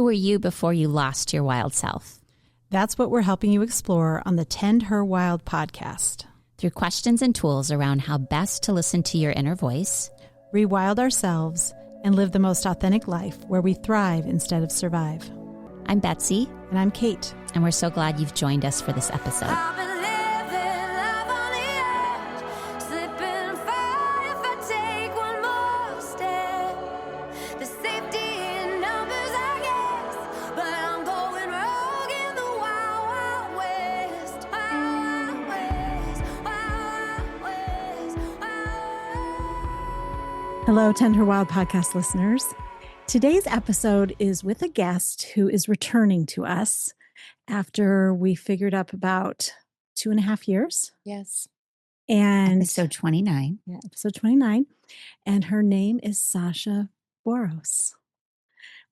Who were you before you lost your wild self? That's what we're helping you explore on the Tend Her Wild podcast. Through questions and tools around how best to listen to your inner voice, rewild ourselves, and live the most authentic life where we thrive instead of survive. I'm Betsy. And I'm Kate. And we're so glad you've joined us for this episode. Hello, Tend Her Wild podcast listeners. Today's episode is with a guest who is returning to us after we figured up about 2.5 years. Yes. And episode 29. Yeah, episode 29. And her name is Sasha Boros,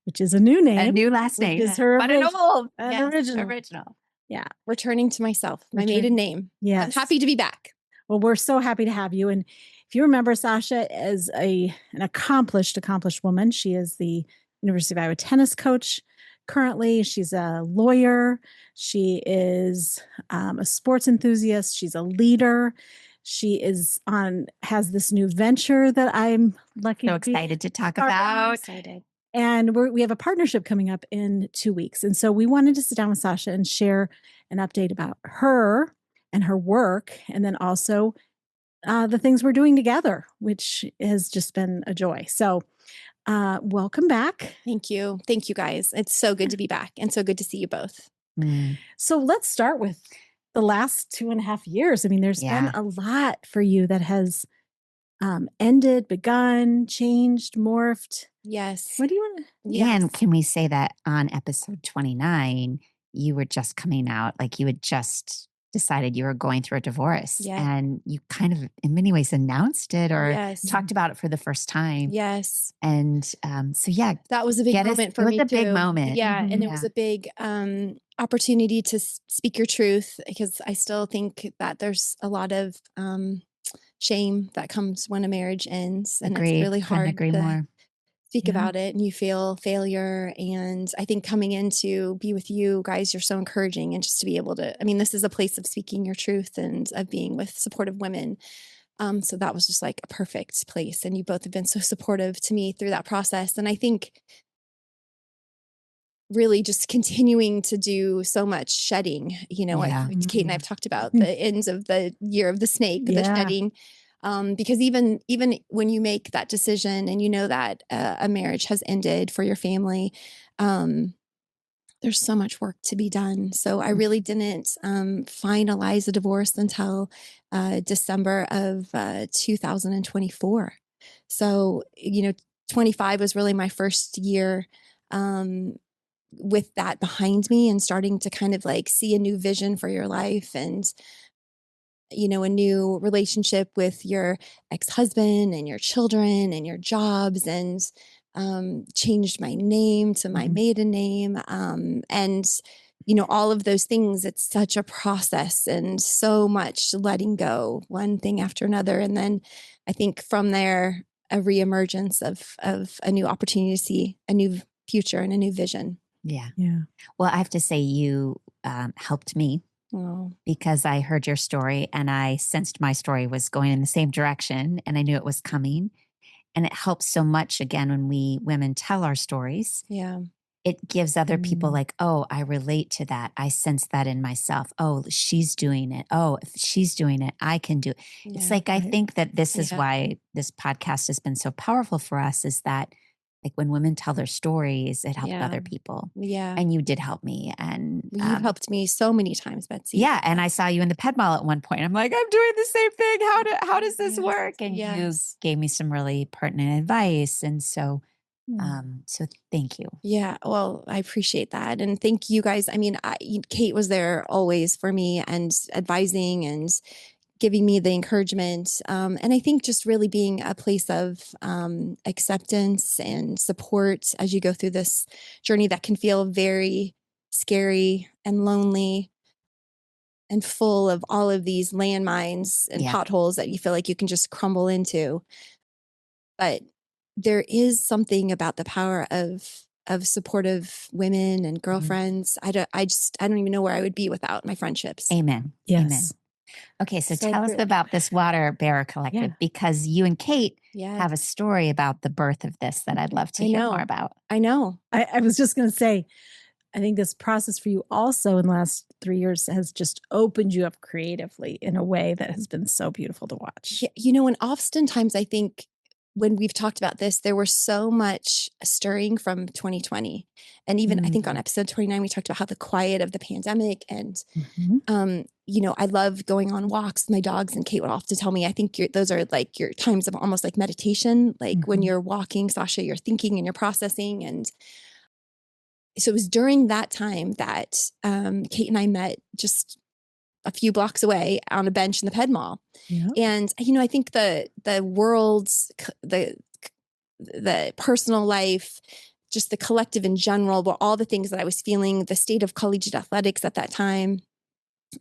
which is a new name. A new last name. Is her but an old. original. Yeah. Returning to myself, my maiden name. Yes. I'm happy to be back. Well, we're so happy to have you. And if you remember Sasha as an accomplished woman, she is the University of Iowa tennis coach. Currently, she's a lawyer. She is a sports enthusiast. She's a leader. She has this new venture that I'm lucky so excited to talk about. Excited. And we have a partnership coming up in 2 weeks. And so we wanted to sit down with Sasha and share an update about her and her work, and then also the things we're doing together, which has just been a joy. So welcome back. Thank you. Thank you, guys. It's so good to be back and so good to see you both. So let's start with the last 2.5 years. I mean, there's been a lot for you that has ended, begun, changed, morphed. Yes. What do you want to? Yes. And can we say that on episode 29, you were just coming out, like you had just decided you were going through a divorce, and you kind of in many ways announced it or talked about it for the first time. Yes. And so that was a big moment for me. It was a big moment. Yeah. And it was a big opportunity to speak your truth, because I still think that there's a lot of shame that comes when a marriage ends, and it's really hard to speak about it, and you feel failure. And I think coming in to be with you guys, you're so encouraging, and just to be able to, I mean, this is a place of speaking your truth and of being with supportive women. So that was just like a perfect place. And you both have been so supportive to me through that process. And I think really just continuing to do so much shedding, Kate and I've talked about the ends of the year of the snake, the shedding. Because even when you make that decision and you know that a marriage has ended for your family, there's so much work to be done. So I really didn't finalize a divorce until December of 2024. So, 25 was really my first year with that behind me, and starting to kind of like see a new vision for your life, and a new relationship with your ex-husband and your children and your jobs, and changed my name to my maiden name. And, all of those things, it's such a process and so much letting go, one thing after another. And then I think from there, a reemergence of a new opportunity to see a new future and a new vision. Yeah. Well, I have to say you helped me. Oh. Because I heard your story and I sensed my story was going in the same direction, and I knew it was coming. And it helps so much, again, when we women tell our stories. Yeah. It gives other people like, oh, I relate to that. I sense that in myself. Oh, she's doing it. Oh, if she's doing it, I can do it. Yeah, it's like, I think that this is why this podcast has been so powerful for us, is that like when women tell their stories, it helps other people. Yeah. And you did help me. And you've helped me so many times, Betsy. Yeah. And I saw you in the Ped Mall at one point. I'm like, I'm doing the same thing. How does this work? And you gave me some really pertinent advice. And so, so thank you. Yeah. Well, I appreciate that. And thank you guys. I mean, Kate was there always for me and advising and giving me the encouragement. And I think just really being a place of acceptance and support as you go through this journey that can feel very scary and lonely and full of all of these landmines and potholes that you feel like you can just crumble into. But there is something about the power of of supportive women and girlfriends. I don't even know where I would be without my friendships. Amen. Yes. Amen. Okay, so So tell us good. about this Water Bearer Collective, because you and Kate have a story about the birth of this that I'd love to hear more about. I know. I was just going to say, I think this process for you also in the last 3 years has just opened you up creatively in a way that has been so beautiful to watch. Yeah, and oftentimes I think when we've talked about this, there was so much stirring from 2020. And even I think on episode 29, we talked about how the quiet of the pandemic and, I love going on walks with my dogs, and Kate would often tell me, I think those are like your times of almost like meditation. Like when you're walking, Sasha, you're thinking and you're processing. And so it was during that time that Kate and I met just a few blocks away on a bench in the Ped Mall. Yeah. And, I think the world's, the personal life, just the collective in general, were all the things that I was feeling, the state of collegiate athletics at that time.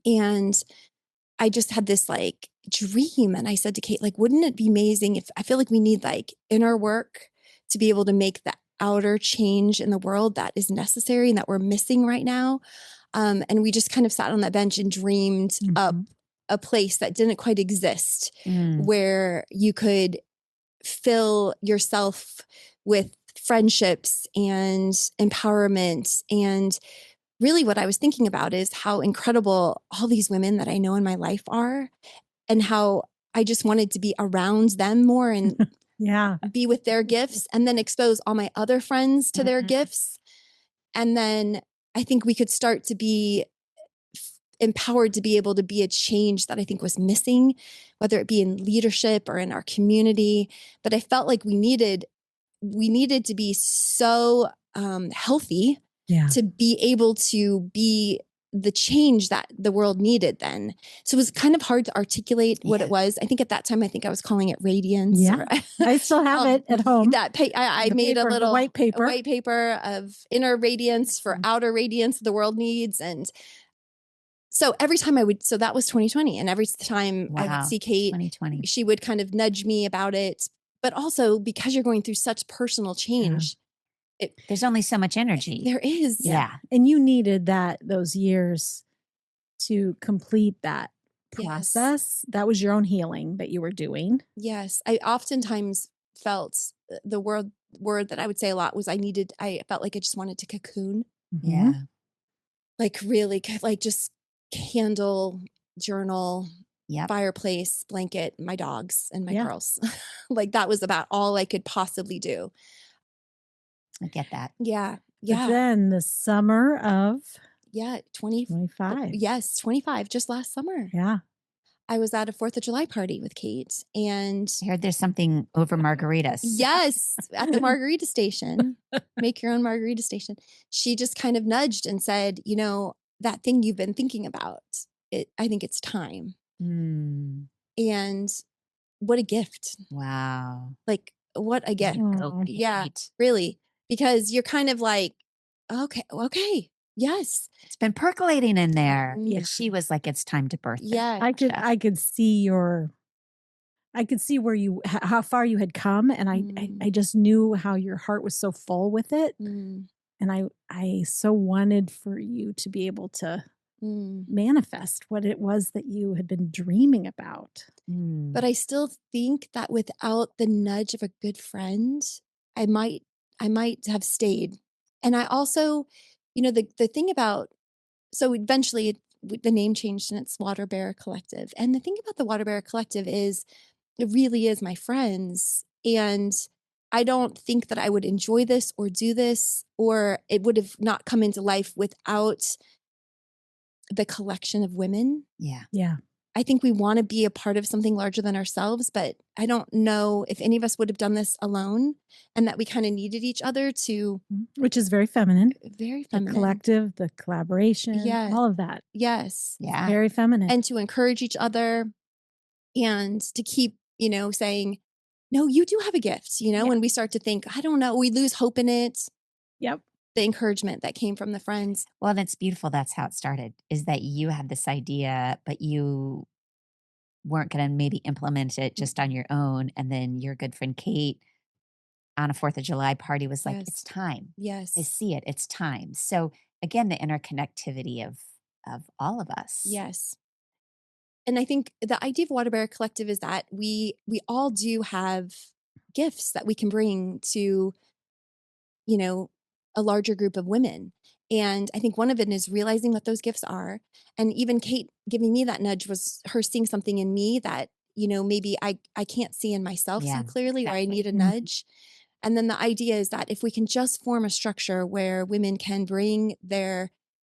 And I just had this like dream. And I said to Kate, like, wouldn't it be amazing if I feel like we need like inner work to be able to make the outer change in the world that is necessary and that we're missing right now. And we just kind of sat on that bench and dreamed up a place that didn't quite exist, where you could fill yourself with friendships and empowerment. And really what I was thinking about is how incredible all these women that I know in my life are, and how I just wanted to be around them more and be with their gifts, and then expose all my other friends to their gifts. And then I think we could start to be empowered to be able to be a change that I think was missing, whether it be in leadership or in our community. But I felt like we needed to be so healthy to be able to be the change that the world needed then. So it was kind of hard to articulate what it was. I think at that time, I was calling it radiance. Yeah. I still have it at home. I made paper, a little white paper. a white paper of inner radiance for outer radiance the world needs. And so every time so that was 2020. And every time I would see Kate, 2020. She would kind of nudge me about it. But also because you're going through such personal change, there's only so much energy. There is. Yeah. And you needed those years to complete that process. That was your own healing that you were doing. Yes. I oftentimes felt the word that I would say a lot was I felt like I just wanted to cocoon. Yeah. Like really, like just candle, journal, fireplace, blanket, my dogs and my girls. Like that was about all I could possibly do. I get that. Yeah. But then the summer of 25. Yes, 25, just last summer. Yeah. I was at a 4th of July party with Kate, and I heard there's something over margaritas. Yes, at the margarita station. Make your own margarita station. She just kind of nudged and said, that thing you've been thinking about, I think it's time. And what a gift. Wow. Like, what a gift. Yeah, really. Because you're kind of like, okay. Yes. It's been percolating in there. Yeah. But she was like, it's time to birth. Yeah. I could see where how far you had come. And I just knew how your heart was so full with it. And I so wanted for you to be able to manifest what it was that you had been dreaming about. But I still think that without the nudge of a good friend, I might have stayed. And I also, the thing about, so eventually the name changed and it's Water Bearer Collective. And the thing about the Water Bearer Collective is it really is my friends. And I don't think that I would enjoy this or do this, or it would have not come into life without the collection of women. Yeah. Yeah. I think we want to be a part of something larger than ourselves, but I don't know if any of us would have done this alone, and that we kind of needed each other to. Which is very feminine. Very feminine. The collective, the collaboration, all of that. Yes. Yeah. It's very feminine. And to encourage each other and to keep, saying, no, you do have a gift, when we start to think, I don't know, we lose hope in it. Yep. The encouragement that came from the friends. Well, that's beautiful. That's how it started, is that you had this idea, but you weren't going to maybe implement it just on your own. And then your good friend Kate on a 4th of July party was like, it's Yes. time. I Yes. see it. It's time. So again, the interconnectivity of all of us. Yes. And I think the idea of Water Bear Collective is that we all do have gifts that we can bring to, you know, a larger group of women. And I think one of it is realizing what those gifts are. And even Kate giving me that nudge was her seeing something in me that, you know, maybe I can't see in myself so Yeah, clearly, or I exactly. need a nudge. And then the idea is that if we can just form a structure where women can bring their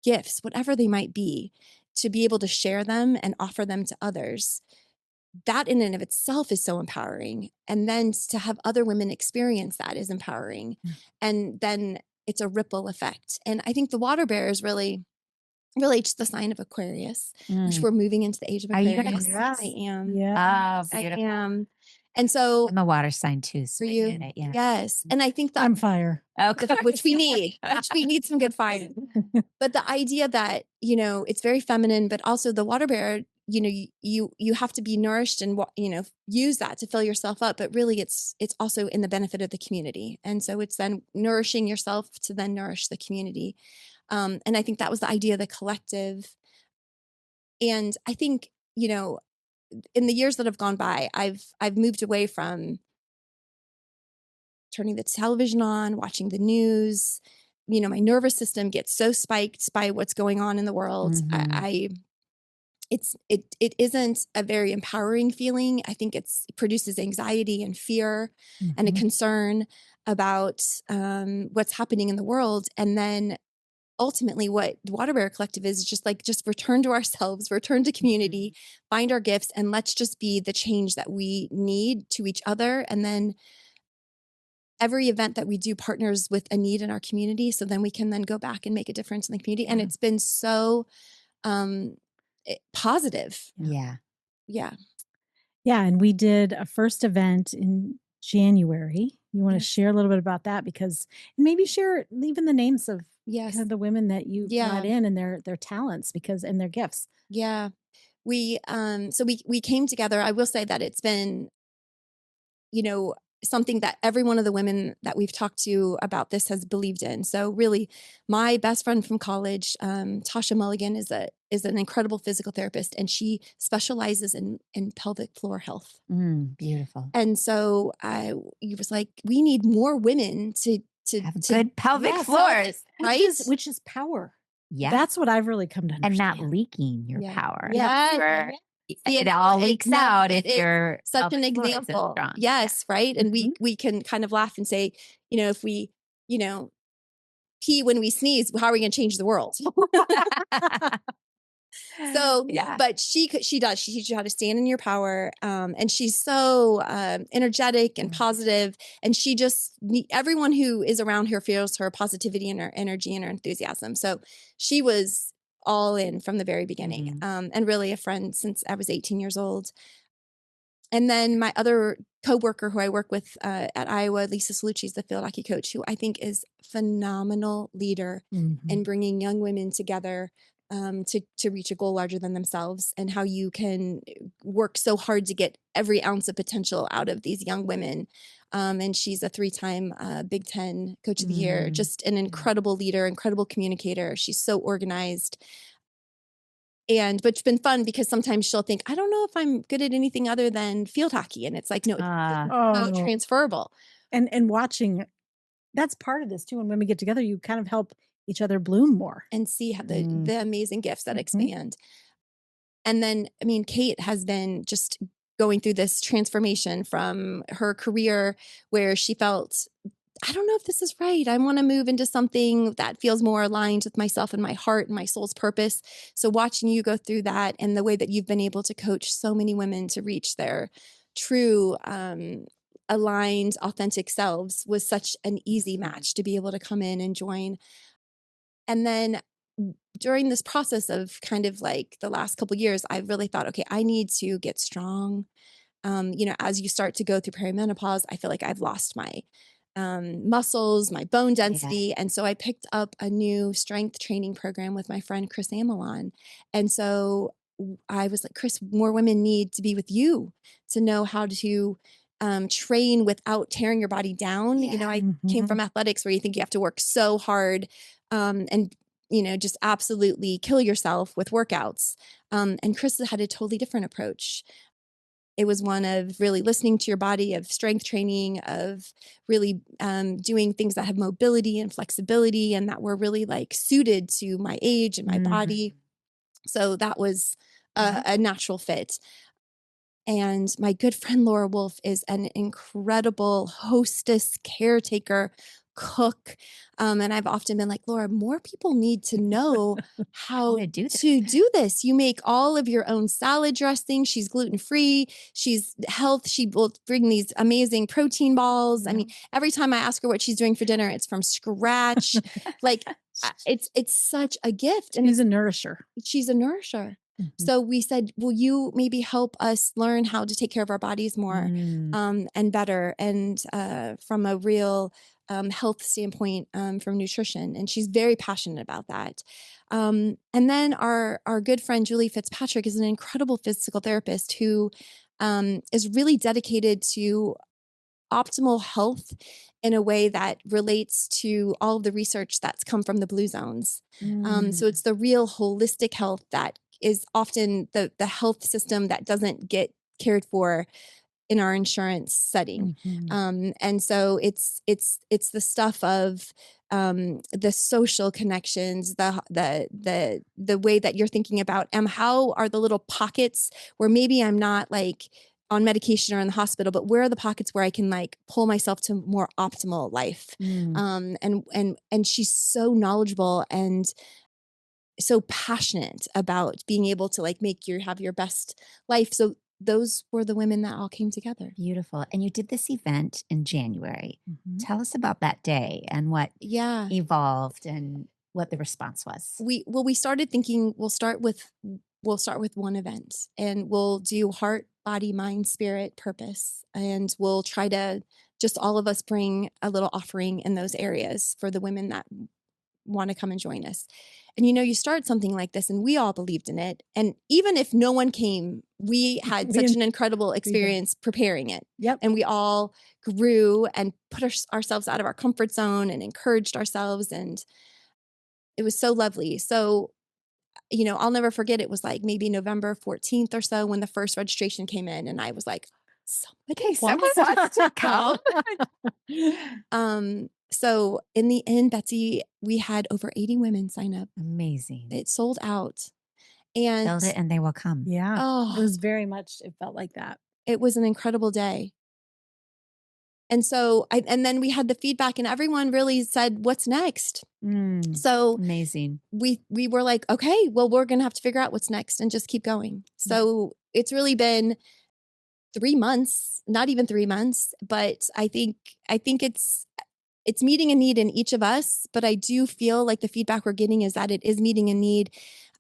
gifts, whatever they might be, to be able to share them and offer them to others, that in and of itself is so empowering. And then to have other women experience that is empowering. And then it's a ripple effect. And I think the water bear is really just the sign of Aquarius, which we're moving into the age of Are you Aquarius. an Yes. I am. Yeah. Oh, I beautiful. am. And so I'm a water sign too. So for I you, get it. Yeah. yes. And I think that I'm fire. which we need some good fire. But the idea that, you know, it's very feminine, but also the water bear, you know, you have to be nourished and, you know, use that to fill yourself up. But really it's also in the benefit of the community. And so it's then nourishing yourself to then nourish the community. And I think that was the idea of the collective. And I think, you know, in the years that have gone by, I've moved away from turning the television on, watching the news. You know, my nervous system gets so spiked by what's going on in the world. It isn't a very empowering feeling. I think it produces anxiety and fear and a concern about what's happening in the world. And then ultimately what the Water Bear Collective is just return to ourselves, return to community, find our gifts, and let's just be the change that we need to each other. And then every event that we do partners with a need in our community. So then we can then go back and make a difference in the community. And it's been so positive. Yeah. Yeah. Yeah. And we did a first event in January. You want to share a little bit about that, because maybe share even the names of kind of the women that you brought in and their talents and their gifts. Yeah. We came together. I will say that it's been, you know, something that every one of the women that we've talked to about this has believed in. So really, my best friend from college, Tasha Mulligan, is an incredible physical therapist, and she specializes in pelvic floor health. Beautiful. And so he was like, we need more women to have good pelvic floors, right? Which is power. Yeah. That's what I've really come to understand. And not leaking your power. Yeah. It all leaks out if you're such an example. Yes, right. And we can kind of laugh and say, you know, if we, you know, pee when we sneeze, how are we going to change the world? So, but she does. She teaches you how to stand in your power. And she's so energetic and positive. And she just, everyone who is around her feels her positivity and her energy and her enthusiasm. So she was all in from the very beginning, and really a friend since I was 18 years old. And then my other coworker who I work with at Iowa, Lisa Salucci, is the field hockey coach, who I think is phenomenal leader in bringing young women together to reach a goal larger than themselves, and how you can work so hard to get every ounce of potential out of these young women. And she's a 3-time Big Ten Coach of the Year, just an incredible leader, incredible communicator. She's so organized. But it's been fun because sometimes she'll think, I don't know if I'm good at anything other than field hockey. And it's like, no, it's transferable. And watching, that's part of this too. When women get together, you kind of help each other bloom more and see how the amazing gifts that expand. And then, I mean, Kate has been just going through this transformation from her career where she felt, I don't know if this is right. I want to move into something that feels more aligned with myself and my heart and my soul's purpose. So watching you go through that, and the way that you've been able to coach so many women to reach their true, aligned, authentic selves was such an easy match to be able to come in and join. And then during this process of kind of like the last couple of years, I really thought, okay, I need to get strong. You know, as you start to go through perimenopause, I feel like I've lost my muscles, my bone density. And so I picked up a new strength training program with my friend Chris Amelon. And so I was like, Chris, more women need to be with you to know how to train without tearing your body down. You know, I came from athletics where you think you have to work so hard and, you know, just absolutely kill yourself with workouts. And Chris had a totally different approach. It was one of really listening to your body, of strength training, of really doing things that have mobility and flexibility and that were really like suited to my age and my body. So that was a natural fit. And my good friend Laura Wolf is an incredible hostess, caretaker, cook. And I've often been like, Laura, more people need to know how to do this. You make all of your own salad dressing. She's gluten-free. She's health. She will bring these amazing protein balls. I mean, every time I ask her what she's doing for dinner, it's from scratch. Like it's such a gift. And she's a nourisher. She's a nourisher. So we said, will you maybe help us learn how to take care of our bodies more and better and from a real health standpoint from nutrition. And she's very passionate about that. And then our good friend, Julie Fitzpatrick, is an incredible physical therapist who is really dedicated to optimal health in a way that relates to all of the research that's come from the blue zones. So it's the real holistic health that is often the health system that doesn't get cared for in our insurance setting. And so it's the stuff of the social connections, the way that you're thinking about how are the little pockets where maybe I'm not like on medication or in the hospital, but where are the pockets where I can like pull myself to more optimal life? And she's so knowledgeable and so passionate about being able to like have your best life. So those were the women that all came together. Beautiful. And you did this event in January. Tell us about that day and what evolved and what the response was. We started thinking we'll start with one event and we'll do heart, body, mind, spirit, purpose. And we'll try to just all of us bring a little offering in those areas for the women that want to come and join us. And, you know, you start something like this and we all believed in it. And even if no one came, we had such an incredible experience preparing it. And we all grew and put ourselves out of our comfort zone and encouraged ourselves. And it was so lovely. So, you know, I'll never forget, it was like maybe November 14th or so when the first registration came in. And I was like, someone wants to come. So in the end, Betsy, we had over 80 women sign up. Amazing. It sold out. And build it and they will come. Yeah. Oh, it was very much, it felt like that. It was an incredible day. And so, and then we had the feedback and everyone really said, what's next? So amazing. We were like, okay, well, we're going to have to figure out what's next and just keep going. So it's really been 3 months, not even 3 months, but I think it's meeting a need in each of us, but I do feel like the feedback we're getting is that it is meeting a need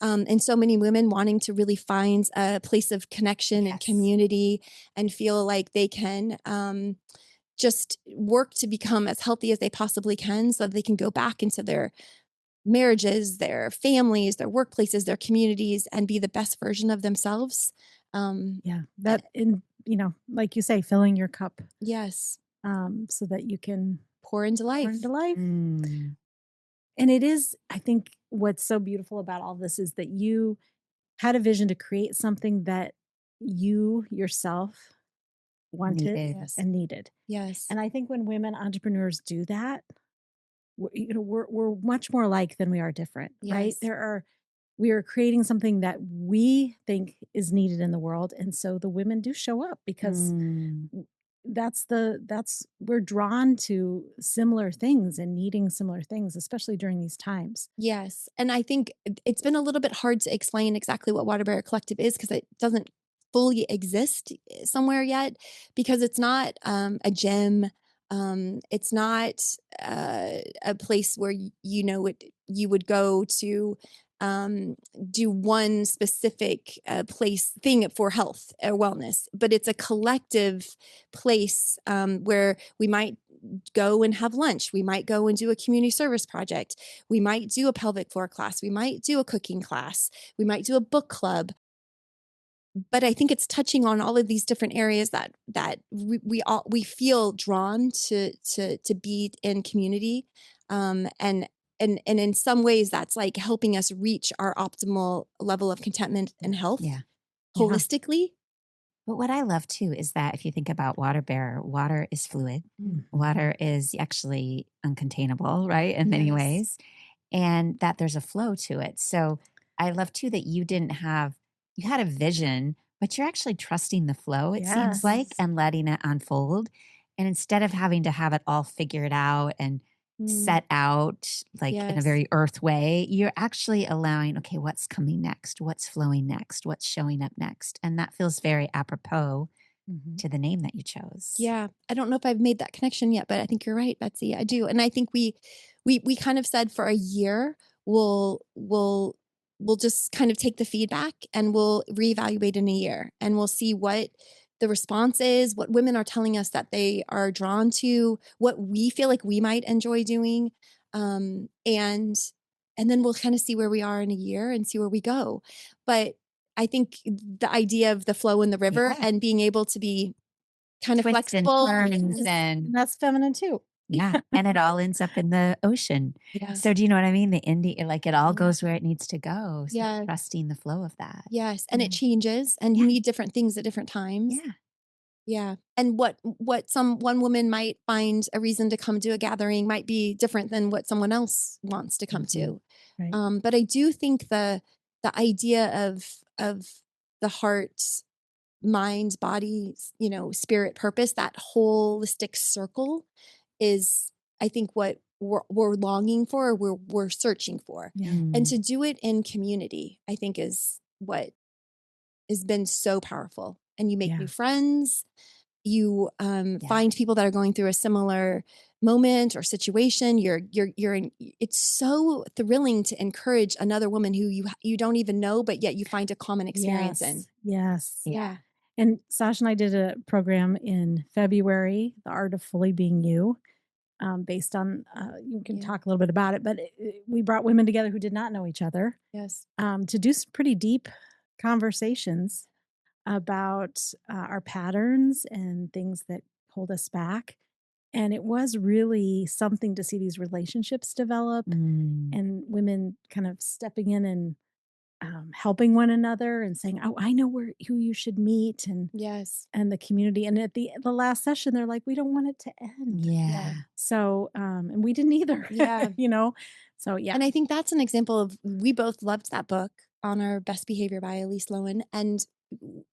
in so many women wanting to really find a place of connection and community and feel like they can just work to become as healthy as they possibly can so that they can go back into their marriages, their families, their workplaces, their communities, and be the best version of themselves. That in, you know, like you say, filling your cup. Yes. So that you can pour into life. And it is, I think what's so beautiful about all this is that you had a vision to create something that you yourself wanted and needed. Yes. And I think when women entrepreneurs do that, we're much more alike than we are different, right? We are creating something that we think is needed in the world. And so the women do show up because we're drawn to similar things and needing similar things, especially during these times. Yes. And I think it's been a little bit hard to explain exactly what Water Bear Collective is because it doesn't fully exist somewhere yet because it's not a gym. It's not a place where, you would go to do one specific thing for health or wellness, but it's a collective place where we might go and have lunch. We might go and do a community service project. We might do a pelvic floor class. We might do a cooking class. We might do a book club. but I think it's touching on all of these different areas that we feel drawn to be in community, and in some ways that's like helping us reach our optimal level of contentment and health Yeah. holistically. But what I love too is that if you think about water bearer, water is fluid. Water is actually uncontainable, right? In many Yes. ways. And that there's a flow to it. So I love too that you had a vision, but you're actually trusting the flow, it seems like, Yes. and letting it unfold. And instead of having to have it all figured out and set out like in a Yes. very earth way, you're actually allowing, okay, what's coming next? What's flowing next? What's showing up next? And that feels very apropos to the name that you chose. Yeah. I don't know if I've made that connection yet, but I think you're right, Betsy. I do. And I think we kind of said for a year, we'll just kind of take the feedback and we'll reevaluate in a year and we'll see what the response is, what women are telling us that they are drawn to, what we feel like we might enjoy doing. And then we'll kind of see where we are in a year and see where we go. But I think the idea of the flow in the river Yeah. and being able to be kind of Twists and flexible. turns And and that's feminine too. yeah, and it all ends up in the ocean. Yes. So do you know what I mean? The indie, like it all goes where it needs to go. So Yeah. trusting the flow of that. Yes. And it changes and you need different things at different times. Yeah. Yeah. And what one woman might find a reason to come to a gathering might be different than what someone else wants to come to. Right. But I do think the idea of the heart, mind, body, spirit, purpose, that holistic circle is, I think, what we're longing for, or we're searching for. Yeah. And to do it in community, I think is what has been so powerful. And you make Yeah. new friends, you find people that are going through a similar moment or situation. It's so thrilling to encourage another woman who you don't even know, but yet you find a common experience in. Yes. Yeah. And Sasha and I did a program in February, The Art of Fully Being You, based on, you can talk a little bit about it, but we brought women together who did not know each other Yes. to do some pretty deep conversations about our patterns and things that hold us back. And it was really something to see these relationships develop and women kind of stepping in and helping one another and saying, "Oh, I know who you should meet," and Yes. and the community. And at the last session, they're like, "We don't want it to end." Yeah. So, and we didn't either. Yeah. So yeah. And I think that's an example of, we both loved that book, On Our Best Behavior by Elise Lowen. And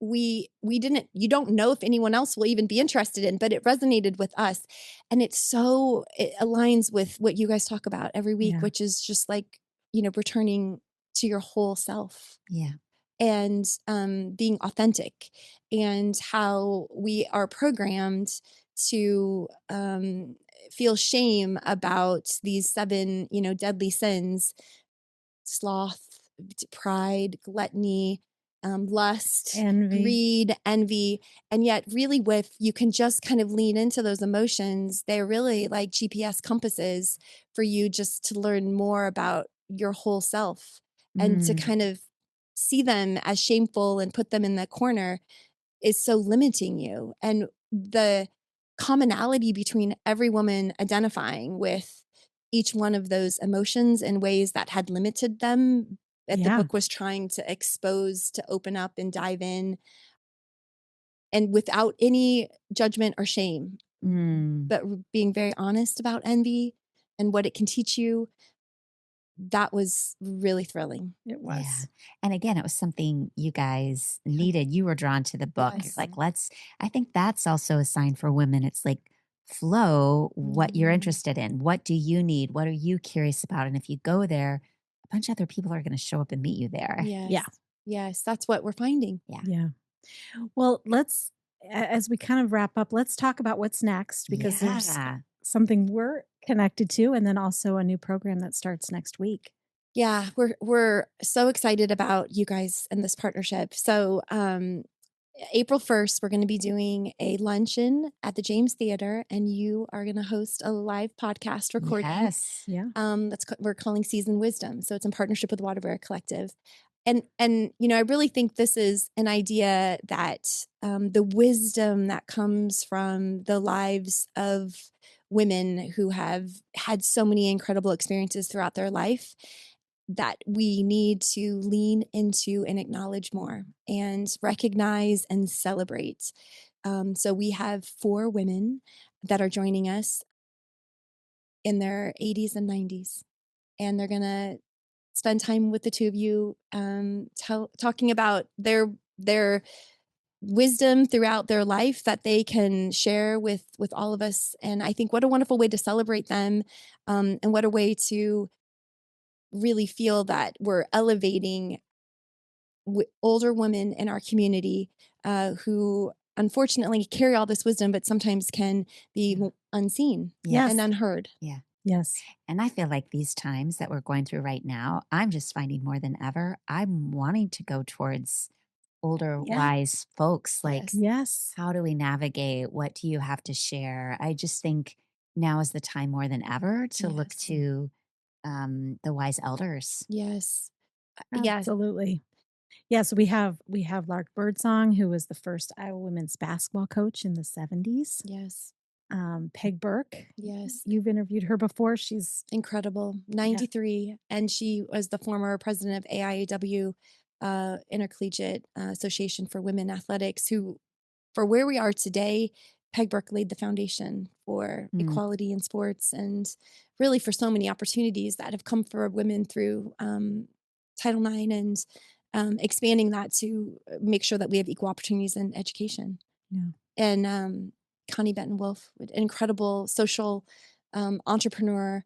we didn't, you don't know if anyone else will even be interested in, but it resonated with us. And it aligns with what you guys talk about every week, Yeah. which is just like, returning to your whole self. Yeah. And being authentic, and how we are programmed to feel shame about these 7, deadly sins: sloth, pride, gluttony, lust, Envy. greed, envy. And yet really, you can just kind of lean into those emotions, they're really like GPS compasses for you just to learn more about your whole self, and to kind of see them as shameful and put them in the corner is so limiting you. And the commonality between every woman identifying with each one of those emotions in ways that had limited them, that the book was trying to expose, to open up and dive in, and without any judgment or shame, but being very honest about envy and what it can teach you. That was really thrilling. It was. Yeah. And again, it was something you guys needed. You were drawn to the book. You're Yes. like, I think that's also a sign for women. It's like flow what you're interested in. What do you need? What are you curious about? And if you go there, a bunch of other people are going to show up and meet you there. Yes. Yeah. Yes. That's what we're finding. Yeah. Well, as we kind of wrap up, let's talk about what's next, because there's something we're connected to, and then also a new program that starts next week. Yeah, we're so excited about you guys and this partnership. So, April 1st, we're going to be doing a luncheon at the James Theater, and you are going to host a live podcast recording. Yes. Yeah. We're calling Season Wisdom. So it's in partnership with Waterbury Collective. And I really think this is an idea that the wisdom that comes from the lives of women who have had so many incredible experiences throughout their life, that we need to lean into and acknowledge more and recognize and celebrate. So we have 4 women that are joining us in their 80s and 90s, and they're going to spend time with the 2 of you, talking about their wisdom throughout their life that they can share with all of us. And I think what a wonderful way to celebrate them, and what a way to really feel that we're elevating older women in our community, who unfortunately carry all this wisdom, but sometimes can be unseen and unheard. Yeah. Yes. And I feel like these times that we're going through right now, I'm just finding more than ever, I'm wanting to go towards older, wise folks. Like, yes, how do we navigate? What do you have to share? I just think now is the time more than ever to look to the wise elders. Yes. absolutely. Yes, we have Lark Birdsong, who was the first Iowa women's basketball coach in the 70s. Yes. Peg Burke. Yes. You've interviewed her before. She's incredible. 93. And she was the former president of AIAW, Intercollegiate Association for Women Athletics, who, for where we are today, Peg Burke laid the foundation for equality in sports, and really for so many opportunities that have come for women through Title IX, and expanding that to make sure that we have equal opportunities in education. Yeah. And Connie Benton Wolf, an incredible social entrepreneur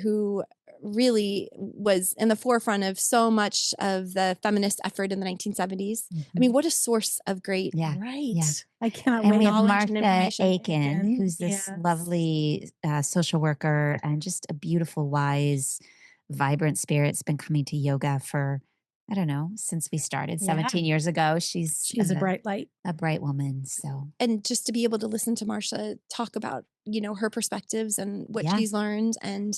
who really was in the forefront of so much of the feminist effort in the 1970s. I mean, what a source of great. I cannot And wait. we have knowledge and Martha information. Aiken, who's this lovely social worker and just a beautiful, wise, vibrant spirit. It's been coming to yoga for, I don't know, since we started 17 years ago. She's a bright light. A bright woman. So, and just to be able to listen to Marsha talk about, her perspectives and what she's learned, and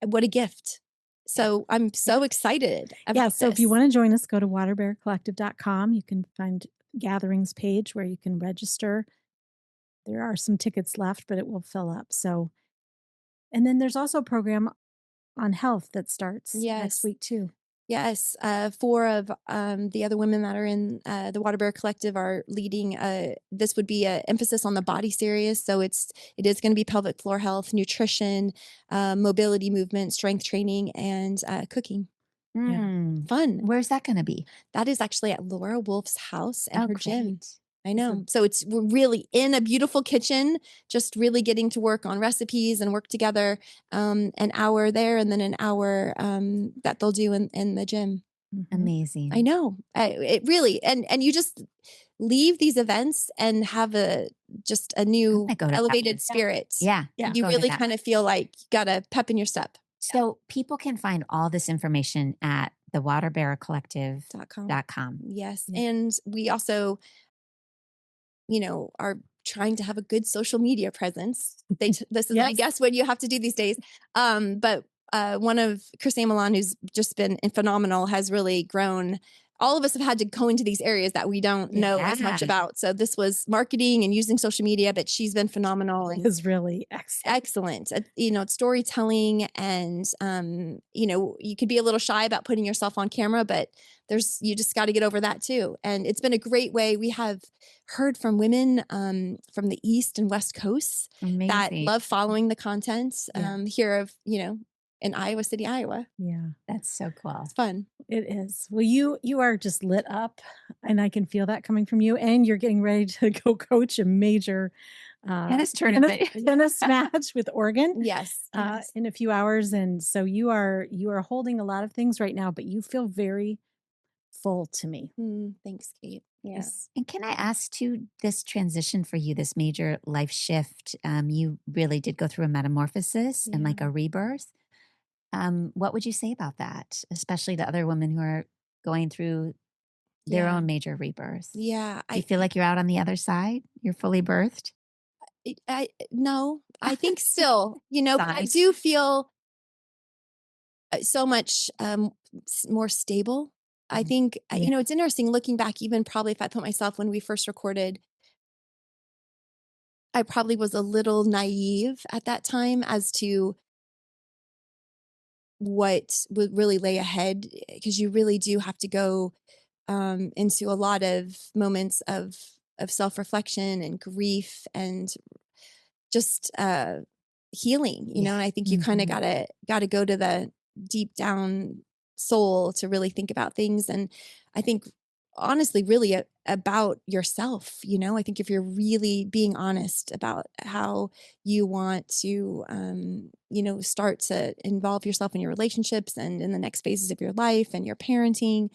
what a gift. So I'm so excited about so if you want to join us, go to waterbearcollective.com. You can find gatherings page where you can register. There are some tickets left, but it will fill up. So, and then there's also a program on health that starts next week too. Yes. 4 of the other women that are in the Water Bear Collective are leading. This would be an emphasis on the body series. So it is going to be pelvic floor health, nutrition, mobility, movement, strength training, and cooking. Fun. Where's that going to be? That is actually at Laura Wolf's house and her gym. Great. I know. So we're really in a beautiful kitchen, just really getting to work on recipes and work together. An hour there, and then an hour that they'll do in the gym. Amazing. I know. It really, and you just leave these events and have just a new elevated spirit. Yeah. You really kind of feel like you got a pep in your step. So people can find all this information at thewaterbearcollective.com. Yes. And we also, are trying to have a good social media presence. This is, I guess, what you have to do these days. But one of Chris Amelon, who's just been phenomenal, has really grown. All of us have had to go into these areas that we don't know as much about. So this was marketing and using social media, but she's been phenomenal. It was really excellent. It's storytelling, and you could be a little shy about putting yourself on camera, but you just got to get over that too. And it's been a great way. We have heard from women from the East and West Coasts that love following the content here of, in Iowa City, Iowa. Yeah. That's so cool. It's fun. It is. Well, you are just lit up, and I can feel that coming from you, and you're getting ready to go coach a major tennis tournament, tennis match with Oregon. Yes. In a few hours. And so you are holding a lot of things right now, but you feel very full to me. Thanks, Kate. Yes. And can I ask too, this transition for you, this major life shift, you really did go through a metamorphosis and like a rebirth. What would you say about that, especially the other women who are going through their own major rebirth? Yeah. Do you feel like you're out on the other side? You're fully birthed? No, I think still, but I do feel so much more stable I think, it's interesting looking back, even probably if I put myself when we first recorded, I probably was a little naive at that time as to what would really lay ahead, because you really do have to go into a lot of moments of self-reflection and grief and just healing, and I think you kind of gotta go to the deep down soul to really think about things. And I think honestly really about yourself. I think if you're really being honest about how you want to start to involve yourself in your relationships and in the next phases of your life and your parenting,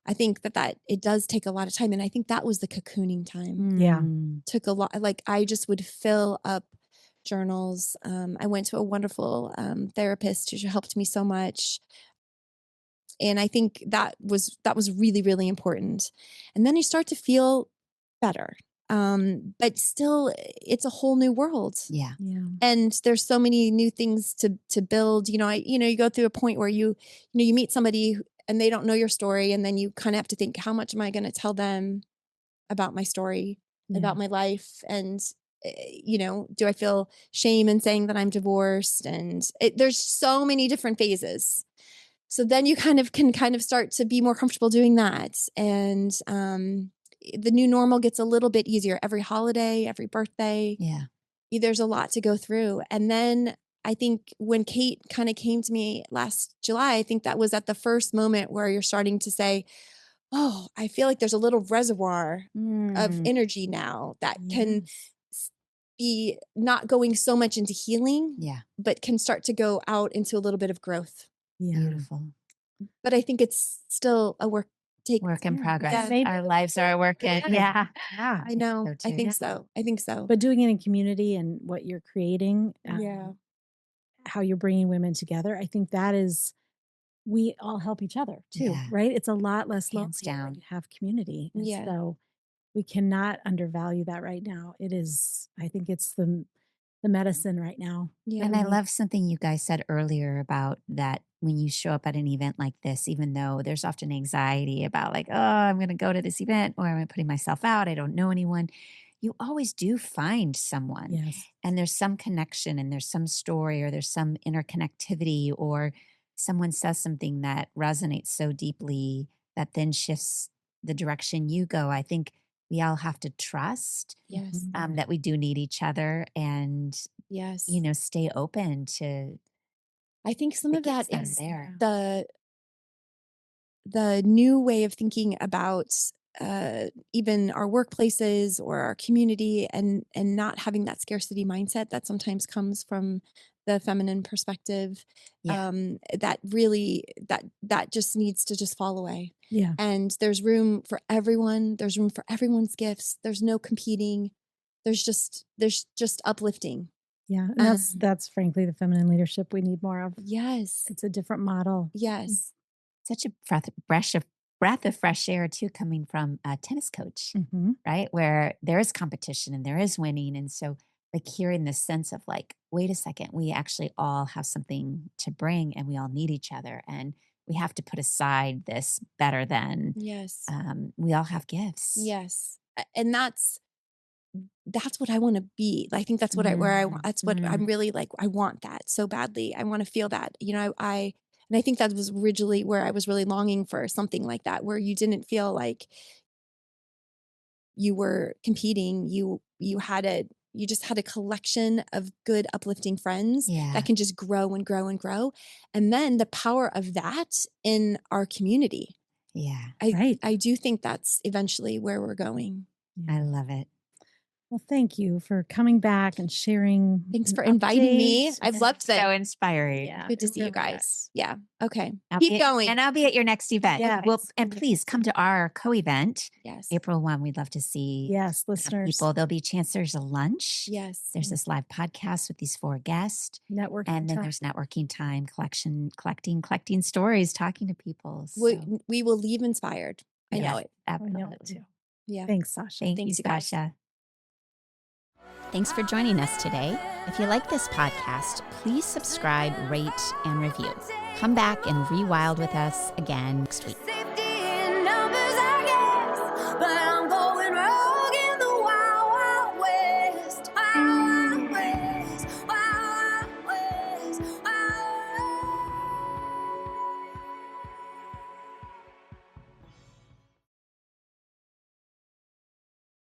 I think that it does take a lot of time. And I think that was the cocooning time. Yeah. Took a lot. Like I just would fill up journals. I went to a wonderful therapist who helped me so much. And I think that was really, really important. And then you start to feel better. But still it's a whole new world. Yeah. And there's so many new things to build. You go through a point where you meet somebody and they don't know your story. And then you kind of have to think, how much am I going to tell them about my story, about my life? And, do I feel shame in saying that I'm divorced? And there's so many different phases. So then you can start to be more comfortable doing that. And the new normal gets a little bit easier every holiday, every birthday. Yeah. There's a lot to go through. And then I think when Kate kind of came to me last July, I think that was at the first moment where you're starting to say, oh, I feel like there's a little reservoir of energy now that can be not going so much into healing, but can start to go out into a little bit of growth. Yeah. Beautiful. But I think it's still a work in progress. Yeah. Our lives are a work in. Yeah. I know. So I think so. I think so. But doing it in community and what you're creating, how you're bringing women together, I think that is, we all help each other too, right? It's a lot less lonely when you have community. And so we cannot undervalue that right now. It is, I think it's the medicine right now. Yeah. And I love something you guys said earlier about that when you show up at an event like this, even though there's often anxiety about like, oh, I'm going to go to this event or I'm putting myself out, I don't know anyone. You always do find someone. Yes. And there's some connection and there's some story or there's some interconnectivity or someone says something that resonates so deeply that then shifts the direction you go. I think we all have to trust that we do need each other and, stay open to. I think some of that is there. The new way of thinking about even our workplaces or our community and not having that scarcity mindset that sometimes comes from the feminine perspective. That really, that just needs to just fall away. Yeah. And there's room for everyone. There's room for everyone's gifts. There's no competing. There's just uplifting. Yeah. And that's frankly the feminine leadership we need more of. Yes. It's a different model. Yes. Such a breath of fresh air too, coming from a tennis coach, right? Where there is competition and there is winning. And so like hearing this sense of like, wait a second, we actually all have something to bring and we all need each other. And we have to put aside this better than, we all have gifts. Yes. And that's what I want to be. I think that's what that's what I'm really like. I want that so badly. I want to feel that, and I think that was originally where I was really longing for something like that, where you didn't feel like you were competing. You just had a collection of good, uplifting friends that can just grow and grow and grow. And then the power of that in our community. Yeah. I do think that's eventually where we're going. I love it. Well, thank you for coming back and sharing. Thanks for inviting me. I've loved it. So inspiring. Yeah, good to see you guys. Yeah. Okay. Keep going. And I'll be at your next event. Yes. Well, and please come to our co-event. Yes. April 1. We'd love to see listeners. People. There'll be a chance. There's a lunch. Yes. There's this live podcast with these 4 guests. Networking and then time. There's networking time, collecting stories, talking to people. So. We will leave inspired. I know it. Absolutely. I know it too. Yeah. Thanks, Sasha. Thank you, Sasha. Thanks for joining us today. If you like this podcast, please subscribe, rate, and review. Come back and rewild with us again next week.